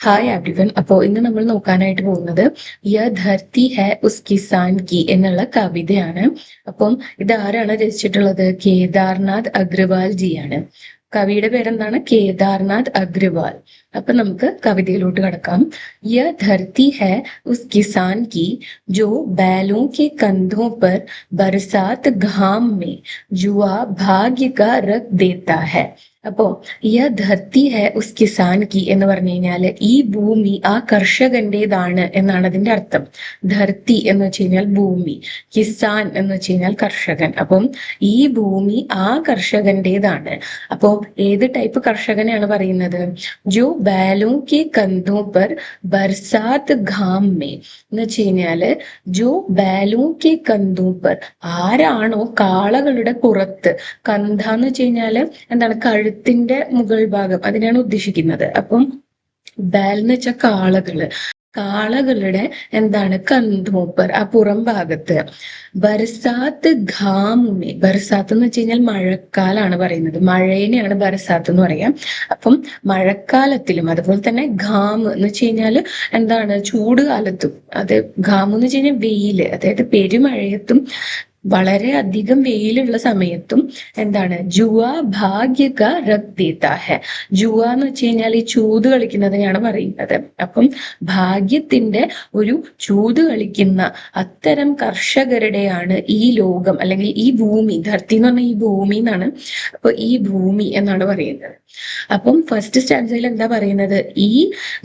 Hi everyone. അപ്പോൾ ഇന്ന് നമ്മൾ നോക്കാനായിട്ട് പോകുന്നത് യ ധർത്തി ഹെ ഉസ് കിസാൻ കി എന്നുള്ള കവിതയാണ്. അപ്പം ഇത് ആരാണ് രചിച്ചിട്ടുള്ളത്? കേദാർനാഥ് അഗ്രവാൾ ജിയാണ്. കവിയുടെ പേരെന്താണ്? കേദാർനാഥ് അഗ്രവാൾ. അപ്പൊ നമുക്ക് കവിതയിലോട്ട് കടക്കാം. യ ധർത്തി ഹെ ഉസ് കിസാൻ കി ജോ बैलों के कंधों पर बरसात घाम में जुआ भाग्य का रख देता है. അപ്പോ യ ധർത്തി ഹെ ഉസ് കിസാൻ കി എന്ന് പറഞ്ഞു കഴിഞ്ഞാല് ഈ ഭൂമി ആ കർഷകന്റേതാണ് എന്നാണ് അതിന്റെ അർത്ഥം. ധർത്തി എന്ന് വെച്ച് കഴിഞ്ഞാൽ ഭൂമി, കിസാൻ എന്ന് വെച്ച് കഴിഞ്ഞാൽ കർഷകൻ. അപ്പം ഈ ഭൂമി ആ കർഷകന്റേതാണ്. അപ്പോ ഏത് ടൈപ്പ് കർഷകനെയാണ് പറയുന്നത്? ജോ ബാലോ കെ കന്ധോ പർ ബർസാത്ത് ഘാം മേ എന്ന് വെച്ച് കഴിഞ്ഞാല് ജോ ബാലോ കെ കന്ധോ പർ, ആരാണോ കാളകളുടെ പുറത്ത്, കന്ധ എന്ന് വെച്ച് കഴിഞ്ഞാല് എന്താണ്? കഴുത്തിന്റെ മുകൾ ഭാഗം, അതിനാണ് ഉദ്ദേശിക്കുന്നത്. അപ്പം ബാൽ എന്ന് വെച്ചാൽ കാളകളുടെ എന്താണ്? കന്ധോപ്പർ, ആ പുറം ഭാഗത്ത്. ബർസാത്ത് ഘാമുമേ, ബർസാത്ത് എന്ന് വെച്ച് കഴിഞ്ഞാൽ മഴക്കാലാണ് പറയുന്നത്. മഴേനെയാണ് ബർസാത്ത് എന്ന് പറയാം. അപ്പം മഴക്കാലത്തിലും അതുപോലെ തന്നെ ഘാം എന്ന് വെച്ച് കഴിഞ്ഞാൽ എന്താണ്? ചൂട് കാലത്തും. അത് ഘാം എന്ന് വെച്ച് കഴിഞ്ഞാൽ വെയില്, അതായത് പെരുമഴയത്തും വളരെ അധികം വെയിലുള്ള സമയത്തും എന്താണ്? ജുവ ഭാഗ്യക രഖ് ദേത്താ ഹെ. ജുവ എന്ന് വെച്ച് കഴിഞ്ഞാൽ ഈ ചൂത് കളിക്കുന്നതിനെയാണ് പറയുന്നത്. അപ്പം ഭാഗ്യത്തിന്റെ ഒരു ചൂത് കളിക്കുന്ന അത്തരം കർഷകരുടെയാണ് ഈ ലോകം, അല്ലെങ്കിൽ ഈ ഭൂമി. ധർത്തി എന്ന് പറഞ്ഞാൽ ഈ ഭൂമി എന്നാണ്. അപ്പൊ ഈ ഭൂമി എന്നാണ് പറയുന്നത്. അപ്പം ഫസ്റ്റ് സ്റ്റാൻസയിൽ എന്താ പറയുന്നത്? ഈ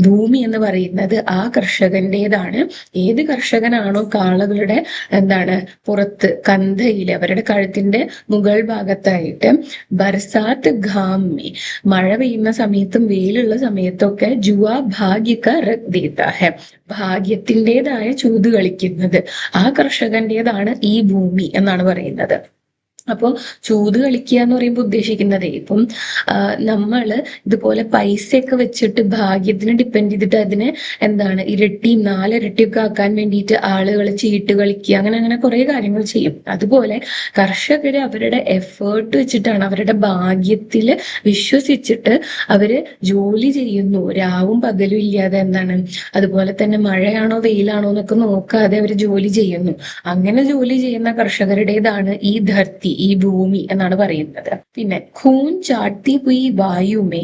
ഭൂമി എന്ന് പറയുന്നത് ആ കർഷകന്റേതാണ്. ഏത് കർഷകനാണോ കാളകളുടെ എന്താണ് പുറത്ത്, കന്ധയില്, അവരുടെ കഴുത്തിന്റെ മുകൾ ഭാഗത്തായിട്ട് ബർസാത്ത് ഘാമി, മഴ പെയ്യുന്ന സമയത്തും വെയിലുള്ള സമയത്തൊക്കെ ജുവാ ഭാഗ്യക രഖ് ദേത്താ ഹെ, ഭാഗ്യത്തിൻ്റെതായ ചൂത് കളിക്കുന്നത് ആ കർഷകന്റേതാണ് ഈ ഭൂമി എന്നാണ് പറയുന്നത്. അപ്പൊ ചൂത് കളിക്കുക എന്ന് പറയുമ്പോൾ ഉദ്ദേശിക്കുന്നത് ഇപ്പം നമ്മള് ഇതുപോലെ പൈസയൊക്കെ വെച്ചിട്ട് ഭാഗ്യത്തിന് ഡിപ്പെൻഡ് ചെയ്തിട്ട് അതിനെ എന്താണ് ഇരട്ടിയും നാലിരട്ടിയൊക്കെ ആക്കാൻ വേണ്ടിയിട്ട് ആളുകൾ ചീട്ട് കളിക്കുക, അങ്ങനെ അങ്ങനെ കുറെ കാര്യങ്ങൾ ചെയ്യും. അതുപോലെ കർഷകര് അവരുടെ എഫേർട്ട് വെച്ചിട്ടാണ്, അവരുടെ ഭാഗ്യത്തില് വിശ്വസിച്ചിട്ട് അവര് ജോലി ചെയ്യുന്നു, രാവും പകലും ഇല്ലാതെ. എന്താണ്? അതുപോലെ തന്നെ മഴയാണോ വെയിലാണോ എന്നൊക്കെ നോക്കാതെ അവർ ജോലി ചെയ്യുന്നു. അങ്ങനെ ജോലി ചെയ്യുന്ന കർഷകരുടേതാണ് ഈ ധർത്തി, ഈ ഭൂമി എന്നാണ് പറയുന്നത്. പിന്നെ ഖൂൻ ചാട്ടി ഹുയി വായുമേ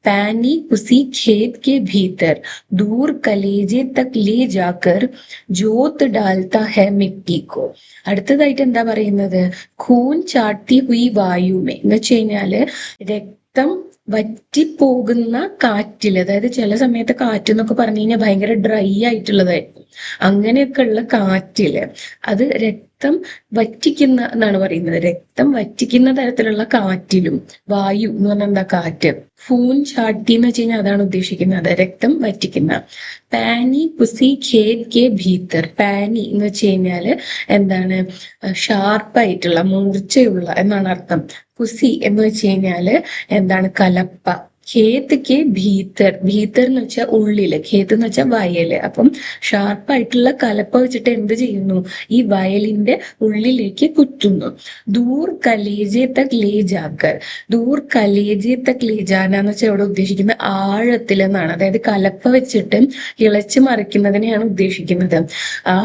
പാനി ഉസി ഖേത് കെ ഭീതർ ദൂർ കലേജെ തക് ലേ ജാക്കർ ജോത് ഡാൽത്ത ഹെ മിട്ടി കോ. അടുത്തതായിട്ട് എന്താ പറയുന്നത്? ഖൂൻ ചാട്ടി ഹുയി വായുമേ എന്ന് വെച്ച് കഴിഞ്ഞാല് രക്തം വറ്റിപ്പോകുന്ന കാറ്റില്, അതായത് ചില സമയത്ത് കാറ്റ് എന്നൊക്കെ പറഞ്ഞു കഴിഞ്ഞാൽ ഭയങ്കര ഡ്രൈ ആയിട്ടുള്ളതായിരിക്കും. അങ്ങനെയൊക്കെ ഉള്ള കാറ്റില് അത് രക്തം വറ്റിക്കുന്ന എന്നാണ് പറയുന്നത്. രക്തം വറ്റിക്കുന്ന തരത്തിലുള്ള കാറ്റിലും, വായു എന്ന് പറഞ്ഞാൽ എന്താ? കാറ്റ്. ഫൂൻ ചാട്ടി എന്ന് വെച്ച് കഴിഞ്ഞാൽ അതാണ് ഉദ്ദേശിക്കുന്നത്, രക്തം വറ്റിക്കുന്ന. പാനി പുസി ഖേത് കെ ഭീതർ, പാനി എന്ന് വെച്ച് കഴിഞ്ഞാല് എന്താണ്? ഷാർപ്പായിട്ടുള്ള, മൂർച്ചയുള്ള എന്നാണ് അർത്ഥം. പുസി എന്ന് വെച്ച് കഴിഞ്ഞാല് എന്താണ്? കലപ്പ. ഖേത് കെ ഭീതർ, ഭീതർ എന്ന് വെച്ചാൽ ഉള്ളില്, ഖേത്ത് എന്ന് വെച്ചാൽ വയല്. അപ്പം ഷാർപ്പായിട്ടുള്ള കലപ്പ വെച്ചിട്ട് എന്ത് ചെയ്യുന്നു? ഈ വയലിന്റെ ഉള്ളിലേക്ക് കുത്തുന്നു. ദൂർ കലേജെ തക് ലേ ജാക്കർ, ദൂർ കലേജെ തക് ലേ ജാന എന്ന് വെച്ചാൽ ഇവിടെ ഉദ്ദേശിക്കുന്നത് ആഴത്തിൽ എന്നാണ്. അതായത് കലപ്പ വെച്ചിട്ട് ഇളച്ചു മറിക്കുന്നതിനെയാണ് ഉദ്ദേശിക്കുന്നത്. ആ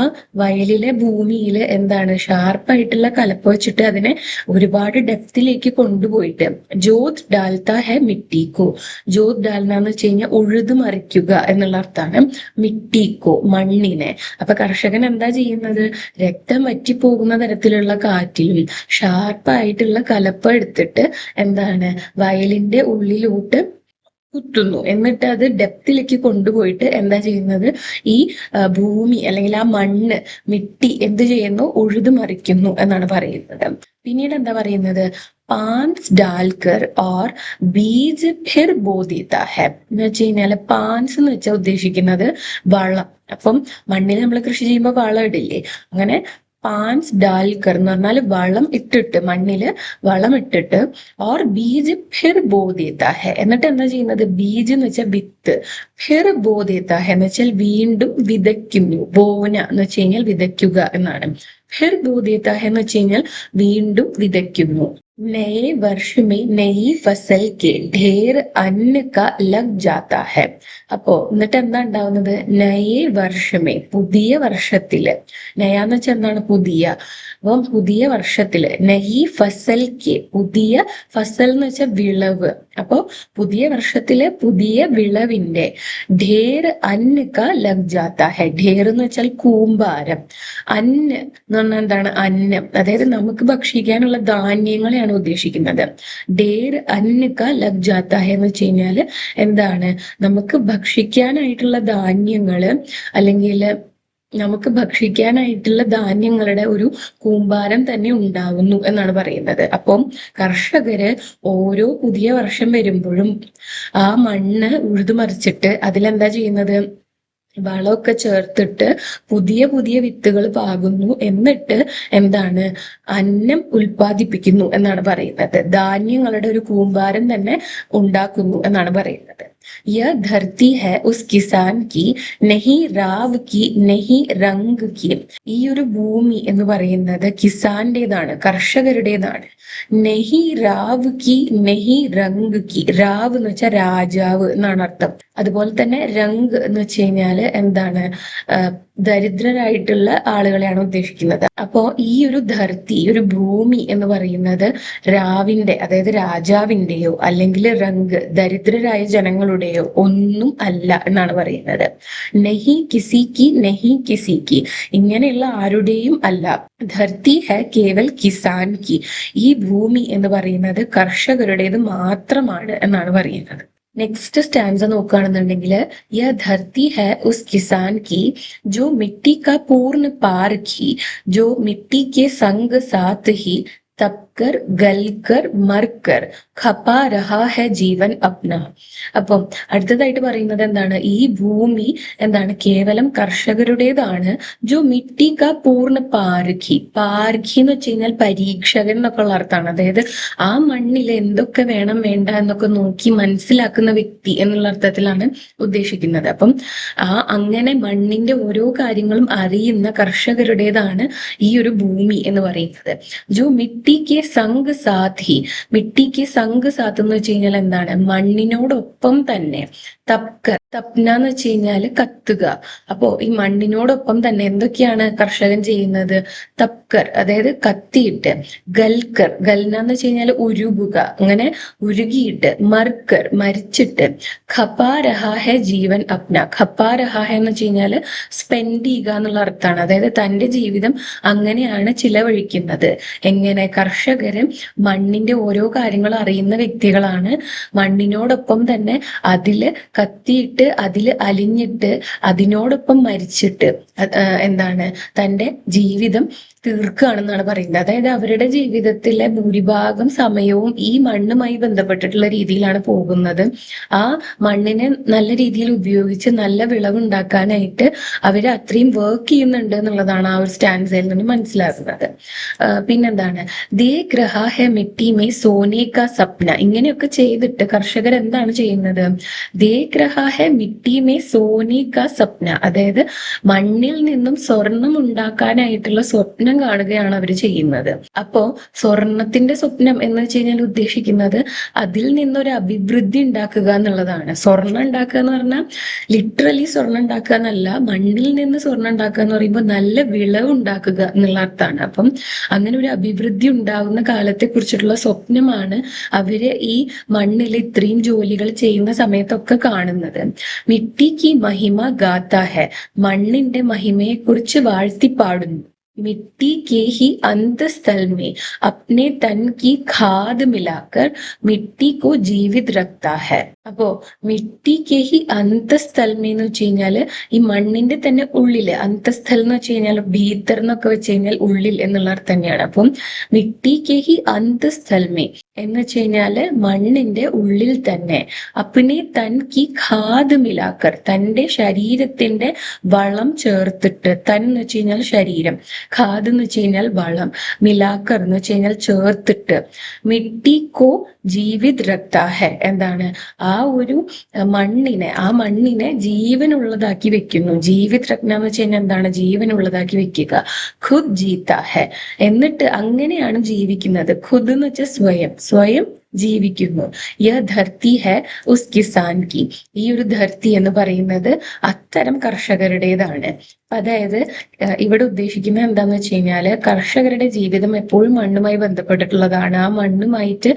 വയലിലെ ഭൂമിയില് എന്താണ്? ഷാർപ്പായിട്ടുള്ള കലപ്പ വെച്ചിട്ട് അതിനെ ഒരുപാട് ഡെപ്തിലേക്ക് കൊണ്ടുപോയിട്ട് ജോത് ഡാൽത്ത ഹെ മിട്ടിക്കോ, ജോത് ഡാൽന എന്ന് വെച്ച് കഴിഞ്ഞാൽ ഉഴുതു മറിക്കുക എന്നുള്ള അർത്ഥമാണ്. മിട്ടിക്കോ, മണ്ണിനെ. അപ്പൊ കർഷകൻ എന്താ ചെയ്യുന്നത്? രക്തം വറ്റിപ്പോകുന്ന തരത്തിലുള്ള കാറ്റിലും ഷാർപ്പായിട്ടുള്ള കലപ്പ എടുത്തിട്ട് എന്താണ്? വയലിന്റെ ഉള്ളിലോട്ട് കുത്തുന്നു. എന്നിട്ട് അത് ഡെപ്തിലേക്ക് കൊണ്ടുപോയിട്ട് എന്താ ചെയ്യുന്നത്? ഈ ഭൂമി അല്ലെങ്കിൽ ആ മണ്ണ്, മിട്ടി എന്ത് ചെയ്യുന്നു? ഉഴുതു മറിക്കുന്നു എന്നാണ് പറയുന്നത്. പിന്നീട് എന്താ പറയുന്നത്? പാൻസ് ഡാൽക്കർ ഓർ ബീജ് ഫിർ ബോ ദേത്താ ഹെ എന്ന് വെച്ച് കഴിഞ്ഞാല് പാൻസ് എന്ന് വെച്ചാൽ ഉദ്ദേശിക്കുന്നത് വളം. അപ്പം മണ്ണിൽ നമ്മൾ കൃഷി ചെയ്യുമ്പോൾ വളം ഇടില്ലേ? അങ്ങനെ പാൻസ് ഡാൽക്കർ എന്ന് പറഞ്ഞാൽ വളം ഇട്ടിട്ട്, മണ്ണില് വളം ഇട്ടിട്ട്, ഓർ ബീജ് ഫിർ ബോ ദേത്താ ഹെ, എന്നിട്ട് എന്താ ചെയ്യുന്നത്? ബീജ് എന്ന് വെച്ചാൽ വിത്ത്, ഫിർ ബോ ദേത്താ ഹെ എന്ന് വെച്ചാൽ വീണ്ടും വിതയ്ക്കുന്നു. ബോന എന്ന് വെച്ച് കഴിഞ്ഞാൽ വിതയ്ക്കുക എന്നാണ്. ഫിർ ബോ ദേത്താ ഹെ എന്ന് വെച്ച് കഴിഞ്ഞാൽ വീണ്ടും വിതയ്ക്കുന്നു. नए वर्ष में नई फसल के ढेर अन्न का लग जाता है. അപ്പോ എന്നിട്ട് എന്താ ഉണ്ടാവുന്നത്? നയേ വർഷമേ, പുതിയ വർഷത്തില്. നയാന്ന് വെച്ചാൽ എന്താണ്? പുതിയ. അപ്പം പുതിയ വർഷത്തില് നഹി ഫസൽക്ക്, പുതിയ ഫസൽ എന്ന് വെച്ചാൽ വിളവ്. അപ്പോ പുതിയ വർഷത്തിലെ പുതിയ വിളവിന്റെ ഢേർ അन्न का ലഗ് ജാത്ത ഹെ. ഢേർ എന്ന് വെച്ചാൽ കൂമ്പാരം. അന്ന് എന്ന് പറഞ്ഞാൽ എന്താണ്? അന്നം, അതായത് നമുക്ക് ഭക്ഷിക്കാനുള്ള ധാന്യങ്ങളെയാണ് ഉദ്ദേശിക്കുന്നത്. ഢേർ അन्न का ലഗ് ജാത്ത ഹെ എന്ന് വെച്ച് കഴിഞ്ഞാല് എന്താണ്? നമുക്ക് ഭക്ഷിക്കാനായിട്ടുള്ള ധാന്യങ്ങള്, അല്ലെങ്കിൽ നമുക്ക് ഭക്ഷിക്കാനായിട്ടുള്ള ധാന്യങ്ങളുടെ ഒരു കൂമ്പാരം തന്നെ ഉണ്ടാവുന്നു എന്നാണ് പറയുന്നത്. അപ്പം കർഷകര് ഓരോ പുതിയ വർഷം വരുമ്പോഴും ആ മണ്ണ് ഉഴുതുമറിച്ചിട്ട് അതിലെന്താ ചെയ്യുന്നത്? വളമൊക്കെ ചേർത്തിട്ട് പുതിയ പുതിയ വിത്തുകൾ പാകുന്നു. എന്നിട്ട് എന്താണ്? അന്നം ഉൽപ്പാദിപ്പിക്കുന്നു എന്നാണ് പറയുന്നത്. ധാന്യങ്ങളുടെ ഒരു കൂമ്പാരം തന്നെ ഉണ്ടാക്കുന്നു എന്നാണ് പറയുന്നത്. യഹ് ധർത്തി ഹെ ഉസ് കിസാൻ കി, നഹി റാവ് കി, നഹി റംഗ് കി. ഈ ഒരു ഭൂമി എന്ന് പറയുന്നത് കിസാന്റേതാണ്, കർഷകരുടേതാണ്. നഹി റാവ് കി, നഹി റംഗ് കി. റാവ് എന്ന് വെച്ചാൽ രാജാവ് എന്നാണ് അർത്ഥം. അതുപോലെ തന്നെ രംഗ് എന്ന് വെച്ച് കഴിഞ്ഞാല് എന്താണ്? ദരിദ്രരായിട്ടുള്ള ആളുകളെയാണ് ഉദ്ദേശിക്കുന്നത്. അപ്പോ ഈ ഒരു ധർത്തി, ഈ ഒരു ഭൂമി എന്ന് പറയുന്നത് രാവിന്റെ, അതായത് രാജാവിന്റെയോ അല്ലെങ്കിൽ റംഗ് ദരിദ്രരായ ജനങ്ങളുടെയോ ഒന്നും അല്ല എന്നാണ് പറയുന്നത്. നഹി കിസിക്ക്, നഹി കിസിക്ക്, ഇങ്ങനെയുള്ള ആരുടെയും അല്ല. ധർത്തി ഹെ കേവൽ കിസാൻ കി. ഈ ഭൂമി എന്ന് പറയുന്നത് കർഷകരുടേത് മാത്രമാണ് എന്നാണ് പറയുന്നത്. നെക്സ്റ്റ് സ്റ്റാൻസ നോക്കുകയാണെന്നുണ്ടെങ്കിൽ, യഹ് ധർത്തി ഹെ ഉസ് കിസാൻ की जो मिट्टी का पूर्ण पार की, जो मिट्टी के संग साथ ही തപ്കർ ഗൽക്കർ മർക്കർ ഖപാ രഹാ ഹെ ജീവൻ അപ്ന. അപ്പം അടുത്തതായിട്ട് പറയുന്നത് എന്താണ്? ഈ ഭൂമി എന്താണ്? കേവലം കർഷകരുടേതാണ്. ജോ മിട്ടി കാ പൂർണ്ണ പാർഖി. പാർഖി എന്ന് വെച്ച് കഴിഞ്ഞാൽ പരീക്ഷകൻ എന്നൊക്കെ ഉള്ള അർത്ഥമാണ്. അതായത് ആ മണ്ണിൽ എന്തൊക്കെ വേണം വേണ്ട എന്നൊക്കെ നോക്കി മനസ്സിലാക്കുന്ന വ്യക്തി എന്നുള്ള അർത്ഥത്തിലാണ് ഉദ്ദേശിക്കുന്നത്. അപ്പം അങ്ങനെ മണ്ണിന്റെ ഓരോ കാര്യങ്ങളും അറിയുന്ന കർഷകരുടേതാണ് ഈ ഒരു ഭൂമി എന്ന് പറയുന്നത്. ജോ മിട്ടി കെ സംഗ് സാത്ത് ഹി. മിട്ടി കെ സംഗ് സാത്ത് എന്ന് വെച്ച് കഴിഞ്ഞാൽ എന്താണ്? മണ്ണിനോടൊപ്പം തന്നെ. തപ്കർ, തപ്ന എന്ന് വെച്ച് കഴിഞ്ഞാൽ കത്തുക. അപ്പോ ഈ മണ്ണിനോടൊപ്പം തന്നെ എന്തൊക്കെയാണ് കർഷകൻ ചെയ്യുന്നത്? തപ്കർ, അതായത് കത്തിയിട്ട്. ഗൽക്കർ, ഗൽന എന്ന് വെച്ച് കഴിഞ്ഞാൽ ഉരുകുക, അങ്ങനെ ഉരുകിയിട്ട്. മർക്കർ, മരിച്ചിട്ട്. ഖപാ രഹാ ഹെ ജീവൻ അപ്ന. ഖപാ രഹാ ഹെ എന്ന് വെച്ച് കഴിഞ്ഞാൽ സ്പെൻഡ് ചെയ്യുക എന്നുള്ള അർത്ഥമാണ്. അതായത് തന്റെ ജീവിതം അങ്ങനെയാണ് ചിലവഴിക്കുന്നത്. എങ്ങനെ? കർഷകര് മണ്ണിന്റെ ഓരോ കാര്യങ്ങളും അറിയുന്ന വ്യക്തികളാണ്. മണ്ണിനോടൊപ്പം തന്നെ അതില് കത്തിയിട്ട്, അതില് അലിഞ്ഞിട്ട്, അതിനോടൊപ്പം മരിച്ചിട്ട് എന്താണ്? തന്റെ ജീവിതം തീർക്കുകയാണെന്നാണ് പറയുന്നത്. അതായത് അവരുടെ ജീവിതത്തിലെ ഭൂരിഭാഗം സമയവും ഈ മണ്ണുമായി ബന്ധപ്പെട്ടിട്ടുള്ള രീതിയിലാണ് പോകുന്നത്. ആ മണ്ണിനെ നല്ല രീതിയിൽ ഉപയോഗിച്ച് നല്ല വിളവുണ്ടാക്കാനായിട്ട് അവർ അത്രയും വർക്ക് ചെയ്യുന്നുണ്ട് എന്നുള്ളതാണ് ആ ഒരു സ്റ്റാൻസയിൽ നിന്ന് മനസ്സിലാക്കുന്നത്. പിന്നെന്താണ്? ദേ ഗ്രഹാ ഹെ മിട്ടി മേ സോനെ കാ സപ്ന. ഇങ്ങനെയൊക്കെ ചെയ്തിട്ട് കർഷകർ എന്താണ് ചെയ്യുന്നത്? ദേ ഗ്രഹാ ഹെ മിട്ടി മേ സോനെ കാ സപ്ന. അതായത് മണ്ണിൽ നിന്നും സ്വർണം ഉണ്ടാക്കാനായിട്ടുള്ള സ്വപ്നം കാണുകയാണ് അവർ ചെയ്യുന്നത്. അപ്പോ സ്വർണത്തിന്റെ സ്വപ്നം എന്ന് വെച്ച് കഴിഞ്ഞാൽ ഉദ്ദേശിക്കുന്നത് അതിൽ നിന്നൊരു അഭിവൃദ്ധി ഉണ്ടാക്കുക എന്നുള്ളതാണ്. സ്വർണം ഉണ്ടാക്കുക എന്ന് പറഞ്ഞാൽ ലിറ്ററലി സ്വർണം ഉണ്ടാക്കുക എന്നല്ല, മണ്ണിൽ നിന്ന് സ്വർണം ഉണ്ടാക്കുക എന്ന് പറയുമ്പോൾ നല്ല വിളവ് ഉണ്ടാക്കുക എന്നുള്ള അർത്ഥമാണ്. അപ്പം അങ്ങനെ ഒരു അഭിവൃദ്ധി ഉണ്ടാകുന്ന കാലത്തെ കുറിച്ചിട്ടുള്ള സ്വപ്നമാണ് അവര് ഈ മണ്ണിൽ ഇത്രയും ജോലികൾ ചെയ്യുന്ന സമയത്തൊക്കെ കാണുന്നത്. മിട്ടി കി മഹിമ ഗാത്ത ഹെ. മണ്ണിന്റെ മഹിമയെ കുറിച്ച് വാഴ്ത്തിപ്പാടുന്നു. मिट्टी के ही अंतस्थल में अपने तन की खाद मिलाकर मिट्टी को जीवित रखता है. അപ്പോ മിട്ടി കെ ഹി അന്തസ്ഥൽ എന്ന് വെച്ച് കഴിഞ്ഞാല് ഈ മണ്ണിന്റെ തന്നെ ഉള്ളില്. അന്തസ്ഥൽ എന്ന് വെച്ച് കഴിഞ്ഞാൽ ഭീതർ എന്നൊക്കെ വെച്ച് കഴിഞ്ഞാൽ ഉള്ളിൽ എന്നുള്ള അർത്ഥം തന്നെയാണ്. അപ്പം മിട്ടി കെ ഹി അന്തസ്ഥൽ എന്ന് വെച്ച് കഴിഞ്ഞാല് മണ്ണിന്റെ ഉള്ളിൽ തന്നെ. അപ്പിനെ തൻ കി ഖാദ് മിലാക്കർ, തന്റെ ശരീരത്തിന്റെ വളം ചേർത്തിട്ട്. തൻ എന്ന് വെച്ച് കഴിഞ്ഞാൽ ശരീരം, ഖാദ് എന്ന് വെച്ച് കഴിഞ്ഞാൽ വളം, മിലാക്കർ എന്ന് വെച്ച് കഴിഞ്ഞാൽ ചേർത്തിട്ട്, മിട്ടി കോ ജീവിത് രക്താ ഹെ എന്താണ് ആ ഒരു മണ്ണിനെ ജീവനുള്ളതാക്കി വെക്കുന്നു. ജീവിത് രക്ന എന്ന് വെച്ച് കഴിഞ്ഞാൽ എന്താണ് ജീവനുള്ളതാക്കി വെക്കുക. ഖുദ് ജീത്ത ഹെ എന്നിട്ട് അങ്ങനെയാണ് ജീവിക്കുന്നത്. ഖുദ് എന്ന് വെച്ചാൽ സ്വയം ജീവിക്കുന്നു. യ ധർത്തി ഹെ ഉസ് കിസാൻ കി ഈ ഒരു ധർത്തി എന്ന് പറയുന്നത് അത്തരം കർഷകരുടേതാണ്. അതായത് ഇവിടെ ഉദ്ദേശിക്കുന്നത് എന്താന്ന് വെച്ച് കഴിഞ്ഞാല് കർഷകരുടെ ജീവിതം എപ്പോഴും മണ്ണുമായി ബന്ധപ്പെട്ടിട്ടുള്ളതാണ്. ആ മണ്ണുമായിട്ട്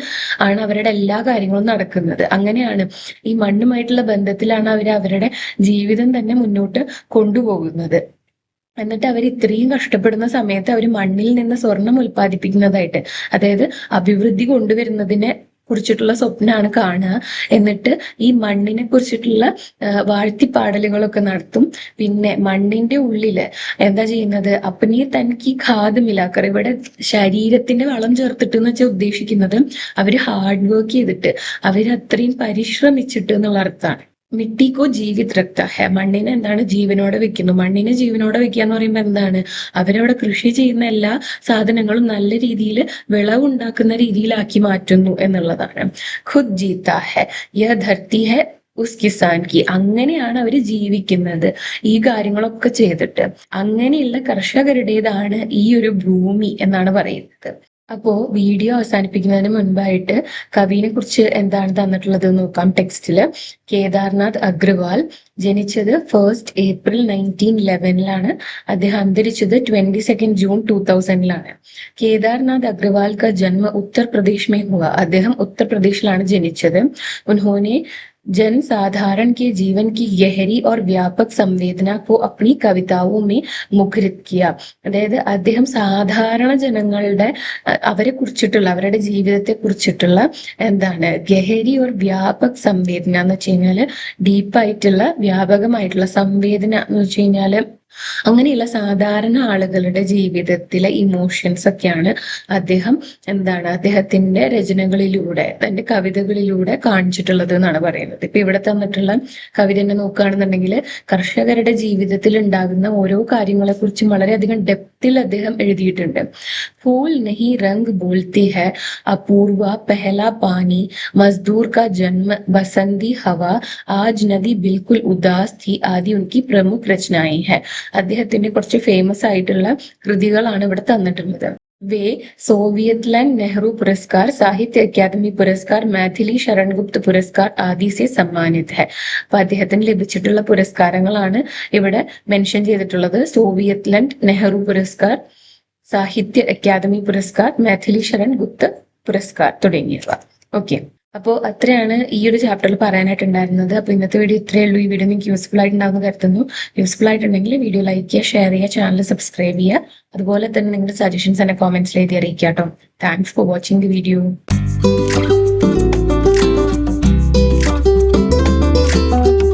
ആണ് അവരുടെ എല്ലാ കാര്യങ്ങളും നടക്കുന്നത്. അങ്ങനെയാണ് ഈ മണ്ണുമായിട്ടുള്ള ബന്ധത്തിലാണ് അവരുടെ ജീവിതം തന്നെ മുന്നോട്ട് കൊണ്ടുപോകുന്നത്. എന്നിട്ട് അവർ ഇത്രയും കഷ്ടപ്പെടുന്ന സമയത്ത് അവർ മണ്ണിൽ നിന്ന് സ്വർണം ഉൽപ്പാദിപ്പിക്കുന്നതായിട്ട്, അതായത് അഭിവൃദ്ധി കൊണ്ടുവരുന്നതിനെ കുറിച്ചിട്ടുള്ള സ്വപ്നമാണ് കാണുക. എന്നിട്ട് ഈ മണ്ണിനെ കുറിച്ചിട്ടുള്ള വാഴ്ത്തിപ്പാടലുകളൊക്കെ നടത്തും. പിന്നെ മണ്ണിന്റെ ഉള്ളില് എന്താ ചെയ്യുന്നത്, അപ്പനീ തനിക്ക് ഖാദ് മിലാക്കർ ഇവിടെ ശരീരത്തിന്റെ വളം ചേർത്തിട്ട് എന്ന് വെച്ചാൽ ഉദ്ദേശിക്കുന്നത് അവര് ഹാർഡ് വർക്ക് ചെയ്തിട്ട് അവരത്രയും പരിശ്രമിച്ചിട്ട് എന്നുള്ള അർത്ഥമാണ്. മിട്ടിക്കോ ജീവിത് രക്ത ഹെ മണ്ണിനെ എന്താണ് ജീവനോടെ വെക്കുന്നു. മണ്ണിനെ ജീവനോടെ വെക്കുക എന്ന് പറയുമ്പോൾ എന്താണ് അവരവിടെ കൃഷി ചെയ്യുന്ന എല്ലാ സാധനങ്ങളും നല്ല രീതിയിൽ വിളവുണ്ടാക്കുന്ന രീതിയിലാക്കി മാറ്റുന്നു എന്നുള്ളതാണ്. ഖുദ് ജീത്ത ഹെ യ ധർത്തി ഹെ ഉസ് കിസാൻ കി അങ്ങനെയാണ് അവർ ജീവിക്കുന്നത് ഈ കാര്യങ്ങളൊക്കെ ചെയ്തിട്ട്. അങ്ങനെയുള്ള കർഷകരുടേതാണ് ഈ ഒരു ഭൂമി എന്നാണ് പറയുന്നത്. അപ്പോ വീഡിയോ അവസാനിപ്പിക്കുന്നതിന് മുൻപായിട്ട് കവിനെ കുറിച്ച് എന്താണ് തന്നിട്ടുള്ളത് നോക്കാം. ടെക്സ്റ്റില് കേദാർനാഥ് അഗ്രവാൾ ജനിച്ചത് 1 ഏപ്രിൽ 1911 അദ്ദേഹം അന്തരിച്ചത് 22 ജൂൺ 2000 കേദാർനാഥ് അഗ്രവാൾ का जन्म उत्तर प्रदेश में हुआ. അദ്ദേഹം ഉത്തർപ്രദേശിലാണ് ജനിച്ചത്. उन्होंने जन साधारण के जीवन की गहरी और व्यापक संवेदना को अपनी कविताओं में मुखरित किया. അതായത് അദ്ദേഹം സാധാരണ ജനങ്ങളുടെ അവരെ കുറിച്ചിട്ടുള്ള അവരുടെ ജീവിതത്തെ കുറിച്ചിട്ടുള്ള എന്താണ് ഗഹരി ഓർ വ്യാപക് സംവേദന എന്ന് വെച്ച് കഴിഞ്ഞാല് ഡീപ്പായിട്ടുള്ള വ്യാപകമായിട്ടുള്ള സംവേദന എന്ന് വെച്ച് കഴിഞ്ഞാല് അങ്ങനെയുള്ള സാധാരണ ആളുകളുടെ ജീവിതത്തിലെ ഇമോഷൻസ് ഒക്കെയാണ് അദ്ദേഹം അദ്ദേഹത്തിന്റെ രചനകളിലൂടെ തന്റെ കവിതകളിലൂടെ കാണിച്ചിട്ടുള്ളത് എന്നാണ് പറയുന്നത്. ഇപ്പൊ ഇവിടെ തന്നിട്ടുള്ള കവിത തന്നെ നോക്കുകയാണെന്നുണ്ടെങ്കിൽ കർഷകരുടെ ജീവിതത്തിൽ ഉണ്ടാകുന്ന ഓരോ കാര്യങ്ങളെ കുറിച്ചും വളരെയധികം ഡെപ്തിൽ അദ്ദേഹം എഴുതിയിട്ടുണ്ട്. फूल नहीं रंग बोलती है, अपूर्वा पहला पानी, मजदूर का जन्म, बसंती हवा, आज नदी बिल्कुल उदास थी आदि उनकी प्रमुख रचनाएं हैं. അദ്ദേഹത്തിന്റെ കുറച്ച് ഫേമസ് ആയിട്ടുള്ള കൃതികളാണ് ഇവിടെ തന്നിട്ടുള്ളത്. വേ സോവിയറ്റ് ലാൻഡ് നെഹ്റു പുരസ്കാർ, സാഹിത്യ അക്കാദമി പുരസ്കാർ, മാഥിലി ശരൺഗുപ്ത് പുരസ്കാർ ആദി സെ സമ്മാനിത് ഹെ. അപ്പൊ അദ്ദേഹത്തിന് ലഭിച്ചിട്ടുള്ള പുരസ്കാരങ്ങളാണ് ഇവിടെ മെൻഷൻ ചെയ്തിട്ടുള്ളത്. സോവിയറ്റ് ലാൻഡ് നെഹ്റു പുരസ്കാർ, സാഹിത്യ അക്കാദമി പുരസ്കാർ, മാഥിലി ശരൺ ഗുപ്ത പുരസ്കാർ തുടങ്ങിയവ. ഓക്കെ, അപ്പോൾ അത്രയാണ് ഈ ഒരു ചാപ്റ്ററിൽ പറയാനായിട്ടുണ്ടായിരുന്നത്. അപ്പോൾ ഇന്നത്തെ വീഡിയോ ഇത്രയേ ഉള്ളൂ. ഈ വീഡിയോ നിങ്ങൾക്ക് യൂസ്ഫുൾ ആയിട്ടുണ്ടാവുന്ന കരുതുന്നു. യൂസ്ഫുൾ ആയിട്ടുണ്ടെങ്കിൽ വീഡിയോ ലൈക്ക് ചെയ്യുക, ഷെയർ ചെയ്യുക, ചാനൽ സബ്സ്ക്രൈബ് ചെയ്യുക. അതുപോലെ തന്നെ നിങ്ങളുടെ സജഷൻസ് എന്നെ കോമെന്റ്സിൽ എഴുതി അറിയിക്കുക കേട്ടോ. Thanks for watching the video.